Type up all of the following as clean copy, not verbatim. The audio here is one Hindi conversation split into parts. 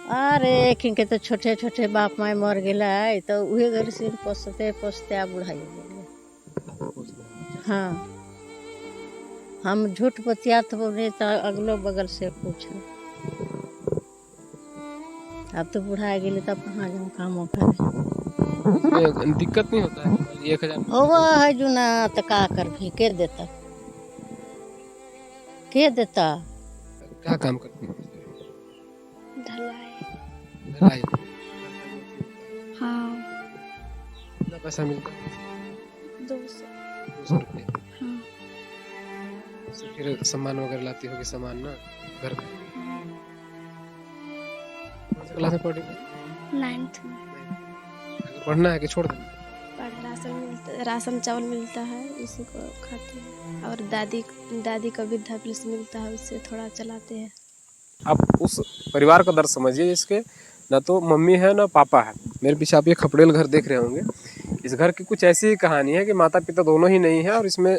अरे खिनके तो छोटे छोटे बाप माई मर गेला है तो उहे घर से पोसते पोसते आ बुढ़ाई गेले। हाँ हम झूठ बतियात बोले तो अगलो बगल से पूछो। अब तो बुढ़ा गेले तब कहाँ जाऊँ काम करे। इसमें दिक्कत नहीं होता है 1000 होवा है जुना तो का कर भी के देता के देता। क्या काम करती हैं? ढलाई। ढलाई। हाँ। कितना पैसा मिलता है? 200। 200 रुपये। हाँ। उससे फिर सामान वगैरह लाती होगी सामान ना घर का। कौन सी क्लास में पढ़ रही हो? 9th में। आगे पढ़ना है कि छोड़ देना? राशन चावल मिलता है उसी को खाते हैं और दादी का वृद्धा पेंशन मिलता है उससे थोड़ा चलाते हैं। आप उस परिवार का दर्द समझिए जिसके ना तो मम्मी है ना पापा है। मेरे पीछे आप ये खपड़ेल घर देख रहे होंगे। इस घर की कुछ ऐसी कहानी है कि माता पिता दोनों ही नहीं है और इसमें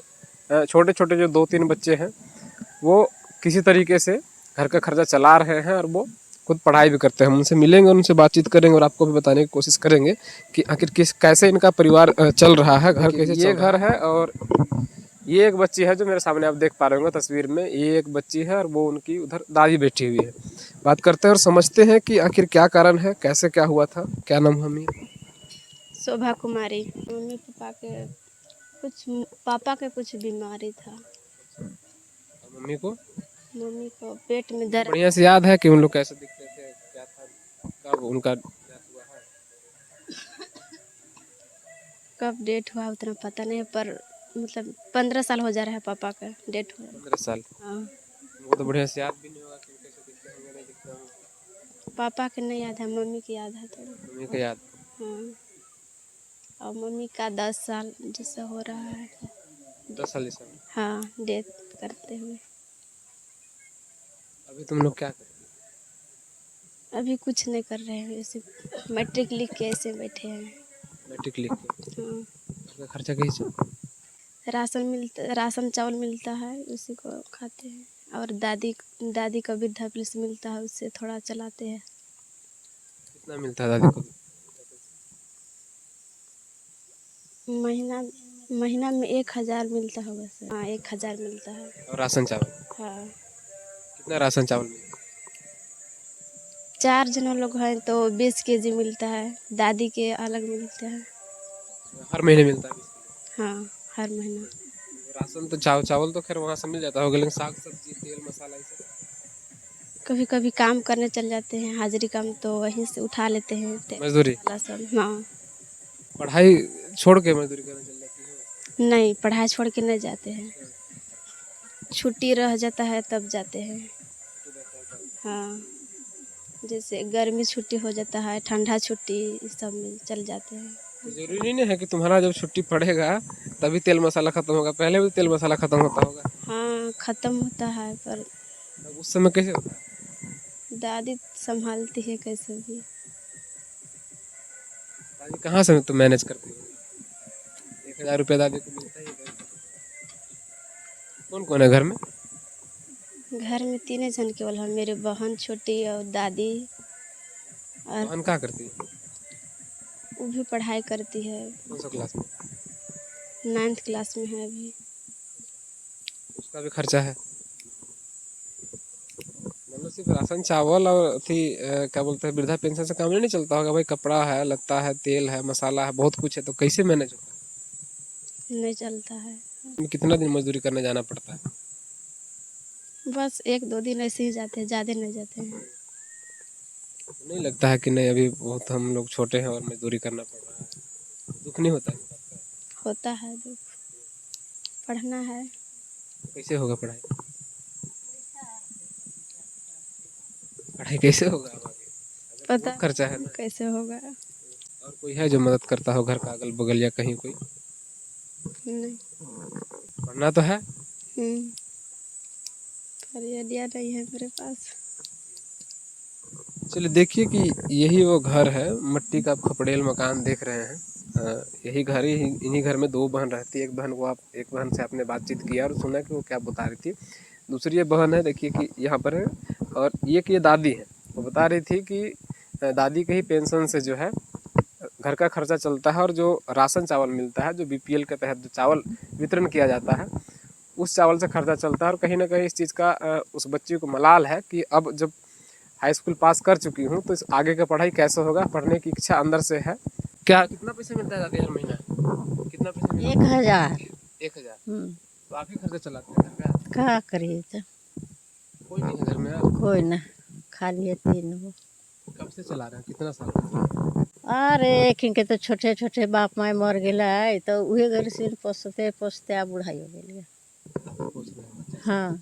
छोटे छोटे जो 2-3 बच्चे हैं वो किसी तरीके से घर का खर्चा चला रहे हैं और वो खुद पढ़ाई भी करते हैं। हम उनसे मिलेंगे, उनसे बातचीत करेंगे और आपको भी बताने की कोशिश करेंगे कि आखिर कैसे इनका परिवार चल रहा है। घर कैसे ये घर है और ये एक बच्ची है जो मेरे सामने आप देख पा रहे होंगे तस्वीर में। ये एक बच्ची है और वो उनकी उधर दादी बैठी हुई है। बात करते हैं और समझते हैं कि आखिर क्या कारण है, कैसे क्या हुआ था। क्या नाम है मम्मी? शोभा कुमारी। पापा के कुछ बीमारी था। मम्मी को पेट में दर्द। बढ़िया से याद है कि उन लोग कैसे दिखते थे, क्या था, कब उनका डेथ हुआ है? कब डेट हुआ उतना पता नहीं पर मतलब 15 साल हो जा रहा है पापा का डेट हुआ। 15 साल। हाँ। वो तो बढ़िया से याद भी नहीं होगा कि कैसे दिखते होंगे, नहीं दिखते होंगे। पापा के नहीं याद है, मम्मी की याद है थोड़ा। मम्मी को याद। हाँ। और मम्मी का 10 साल जैसा हो रहा है। 10 साल जैसा। हाँ डेथ करते हुए। अभी तुम लोग क्या कर रहे हो? अभी कुछ नहीं कर रहे हैं, ऐसे मैट्रिक लिख के ऐसे बैठे हैं। मैट्रिक लिख के। हाँ। आपका खर्चा कैसे चलता है? राशन चावल मिलता है उसी को खाते हैं और दादी का वृद्धा पेंशन मिलता है उससे थोड़ा चलाते हैं। कितना मिलता है दादी को? महीना में 1000 मिलता होगा सर। हाँ 1000 मिलता है। और राशन चावल? हाँ। कितना राशन चावल मिलता है? 4 जन लोग हैं तो 20 kg मिलता है। दादी के अलग मिलता है। हर महीने मिलता है 20 किलो? हाँ हर महीना। राशन तो चावल तो खैर वहाँ से मिल जाता होगा, लेकिन साग सब्जी तेल मसाला ये सब? कभी कभी काम करने चल जाते हैं, हाजिरी काम तो वहीं से उठा लेते हैं। मजदूरी? सब। हाँ। पढ़ाई छोड़ के मजदूरी करने चल जाती है? नहीं पढ़ाई छोड़ के नहीं जाते हैं, छुट्टी रह जाता है तब जाते हैं। हाँ जैसे गर्मी छुट्टी हो जाता है, ठंडा छुट्टी इस सब में चल जाते हैं। जरूरी नहीं है कि तुम्हारा जब छुट्टी पड़ेगा तभी तेल मसाला खत्म होगा, पहले भी तेल मसाला खत्म होता होगा। हाँ खत्म होता है पर उस समय कैसे होता है? दादी संभालती है कैसे भी। दादी कहाँ से तुम मैनेज करती हो? 1000 रुपया दादी को मिलता ही है। कौन कौन है घर में? घर में 3 जन केवल है, मेरे बहन छोटी और दादी। और बहन क्या करती है? वो भी पढ़ाई करती है। कौन सा क्लास में? 9th क्लास में है अभी। उसका भी खर्चा है? मतलब सिर्फ राशन चावल और क्या बोलते हैं वृद्धा पेंशन से काम नहीं चलता होगा भाई? कपड़ा है, लत्ता है, तेल है, मसाला है, बहुत कुछ है, तो कैसे मैनेज होता है? नहीं चलता है। कितना दिन मजदूरी करने जाना पड़ता है? बस 1-2 दिन ऐसे ही जाते हैं, ज़्यादा नहीं जाते हैं। नहीं लगता है कि नहीं अभी बहुत हम लोग छोटे हैं और मजदूरी करना पड़ रहा है? दुख नहीं होता है? होता है दुख, पढ़ना है। कैसे होगा पढ़ाई? पढ़ाई कैसे होगा अब आगे? पता बहुत खर्चा है ना। कैसे होगा। और कोई है जो मदद करता हो घर का अगल बगल या कहीं कोई? नहीं। पढ़ना तो है। पर आइडिया नहीं है मेरे पास। चलिए देखिए कि यही वो घर है, मिट्टी का खपड़ेल मकान देख रहे हैं। यही घर ही इन्हीं घर में 2 बहन रहती है। एक बहन से आपने बातचीत किया और सुना कि वो क्या बता रही थी। दूसरी ये बहन है देखिए कि यहाँ पर है और ये कि ये दादी है वो बता रही थी कि दादी के ही पेंशन से जो है घर का खर्चा चलता है और जो राशन चावल मिलता है, जो बीपीएल के तहत जो चावल वितरण किया जाता है, उस चावल से खर्चा चलता है। और कहीं ना कहीं इस चीज़ का उस बच्ची को मलाल है कि अब जब हाई स्कूल पास कर चुकी हूँ तो इस आगे का पढ़ाई कैसे होगा, पढ़ने की इच्छा अंदर से है। क्या कितना पैसा मिलता है दादी हर महीना? कितना पैसा मिलता 1000। है? 1000। तो आप ही खर्चा चलाते हैं घर का? का करिए तो कोई नहीं है घर में आप? कोई ना, खाली है 3 गो। कब से चला रहे हैं, कितना साल? अरे किनके तो छोटे छोटे बाप माई मर गया है तो उहे घर से पोसते पोसते आ बुढ़ाई हो गई। हाँ,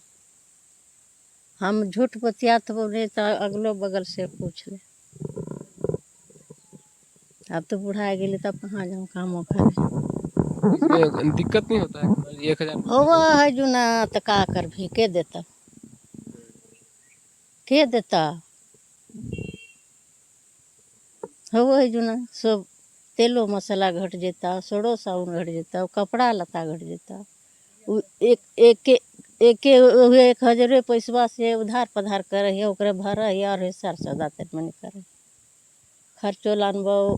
हम झूठ बतियात बोले तो अगलो बगल से पूछ ले। अब तो बुढ़ा गए तब कहाँ जाऊँ काम करे। इसमें दिक्कत नहीं होता है? 1000 होवा है जो ना तो का कर भी के देता, के देता हो है जो ना। सब तेलो मसाला घट जाता, सोडो साबुन घट जाता, कपड़ा लता घट जाता। एक 1000 पैसा से उधार पधार करे है, ओकरे भर है और सर सौदा तेर मनी करे, खर्चो लानबो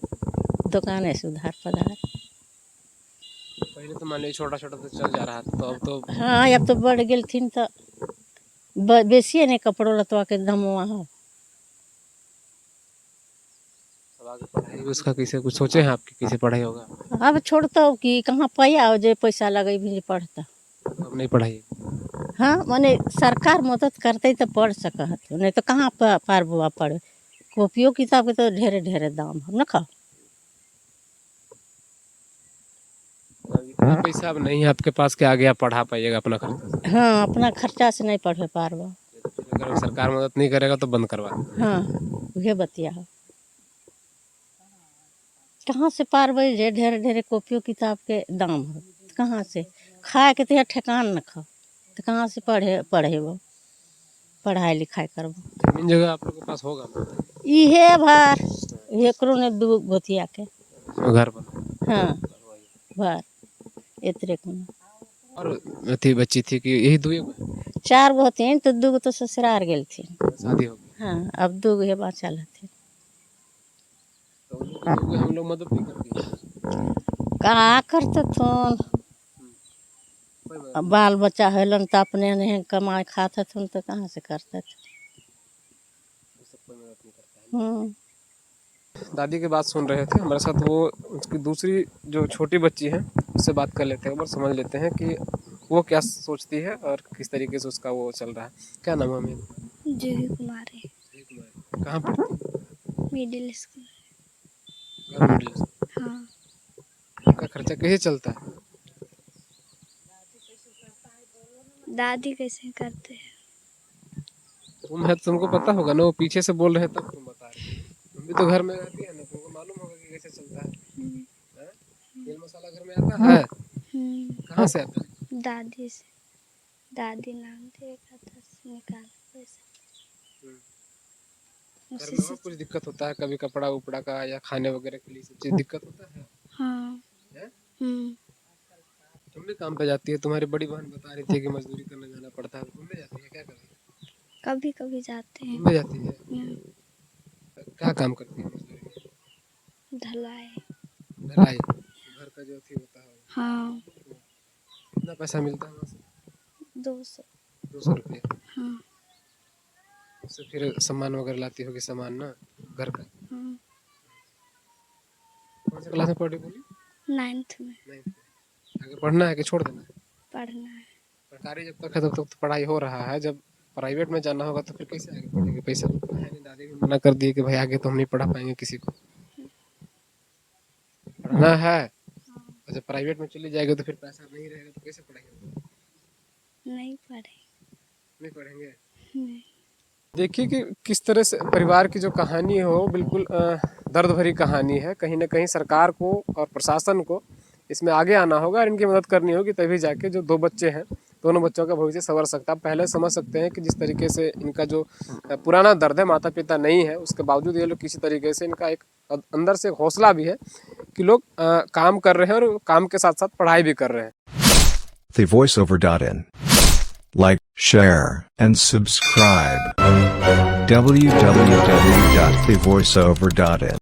दुकाने से उधार पधार। पहले तो मान लीजिए छोटा छोटा तो चल जा रहा था, तो अब तो हाँ अब तो बढ़ गई थी तो बेसी नहीं कपड़ों लतवा के दम वहाँ। अब आगे पढ़ाई उसका कैसे कुछ सोचे हैं आपकी, कैसे पढ़ाई होगा? अब छोड़ता हो कि कहाँ पाया हो जो पैसा लगे भी पढ़ता। अब नहीं पढ़ाई? हाँ माने सरकार मदद करते तो पढ़ सकत, नहीं तो कहाँ पार बुआ पढ़। कॉपियों किताब के तो ढेरे ढेरे दाम हम न खाओ। इतना पैसा अब नहीं है आपके पास कि आगे आप पढ़ा पाइएगा अपना खर्चा? हाँ अपना खर्चा से नहीं पढ़ पारबो। अगर सरकार मदद नहीं करेगा तो बंद करवा। हाँ वह बतिया हो, कहाँ से पारबे जे ढेरे ढेरे कॉपियों किताब के दाम हो। कहाँ से खाए के तो ठेकान न खाओ तो कहाँ से पढ़ेबो पढ़ाई लिखाई करबो। जमीन जगह आप लोग के पास होगा? इहे भार एकरो ने 2 गोतिया के घर पर? हाँ भार इतरे को। और थी बच्ची थी कि यही 2 है? 4 गो होती तो 2 गो तो ससुराल गेल थी। शादी हो गई? हाँ अब 2 गो बचल हथिन। तो हम लोग मदद नहीं करती? का करते थोन, अब बाल बच्चा हेलन तो अपने नहीं कमाए खाते थोन तो कहाँ से करते थे। दादी की बात सुन रहे थे हमारे साथ, वो उसकी दूसरी जो छोटी बच्ची है उससे बात कर लेते हैं, और समझ लेते हैं कि वो क्या सोचती है और किस तरीके से उसका वो चल रहा है। क्या नाम है हमें? जूही कुमारी। कहाँ पढ़ती? Middle school. हाँ। आपका खर्चा कैसे चलता है? दादी कैसे करते हैं? तुम है तो तुमको पता होगा ना, वो पीछे से बोल रहे हैं तब तुम बता रहे हो। तुम भी तो घर में रहती है ना, तुमको मालूम होगा कि कैसे चलता है। तेल मसाला घर में आता है? कहाँ से आता है? दादी से, दादी नाम दे खाता से निकाल पैसा। घर में और कुछ दिक्कत होता है कभी, कपड़ा उपड़ा का या खाने वगैरह के लिए सब चीज दिक्कत होता है? हाँ। तुम भी काम पे जाती है? तुम्हारी बड़ी बहन बता रही थी कि मजदूरी करने जाना पड़ता है, तुम भी जाती है? क्या कर रही है? कभी कभी जाते हैं। तुम भी जाती है? क्या काम करती है मजदूरी में? ढलाई। ढलाई? घर का जो थी होता है? हाँ। कितना पैसा मिलता है वहाँ से? 200 रुपये? हाँ। उससे फिर सामान वगैरह लाती होगी, सामान ना घर का? हाँ। कौन सी क्लास में पढ़ रही बोली? 9th में। आगे पढ़ना है कि छोड़ देना है? पढ़ना है। सरकारी जब तक है तब तक तो पढ़ाई हो रहा है, जब प्राइवेट में जाना होगा तो फिर कैसे आगे पढ़ेंगे? पैसा तो है नहीं। दादी भी मना कर दी कि भाई आगे तो हम नहीं पढ़ा पाएंगे किसी को, पढ़ना है। और जब प्राइवेट में चली जाएगी तो फिर पैसा नहीं रहेगा तो कैसे पढ़ेंगे? नहीं पढ़ेंगे। नहीं। देखिए कि किस तरह से परिवार की जो कहानी है वो बिल्कुल दर्द भरी कहानी है। कहीं ना कहीं सरकार को और प्रशासन को इसमें आगे आना होगा और इनकी मदद करनी होगी, तभी जाके जो 2 बच्चे हैं, दोनों बच्चों का भविष्य संवर सकता है। पहले समझ सकते हैं कि जिस तरीके से इनका जो पुराना दर्द है, माता पिता नहीं है, उसके बावजूद ये लोग किसी तरीके से, इनका एक अंदर से हौसला भी है कि लोग काम कर रहे हैं और काम के साथ साथ पढ़ाई भी कर रहे हैं। thevoiceover.in. Like, share, and subscribe. www.thevoiceover.in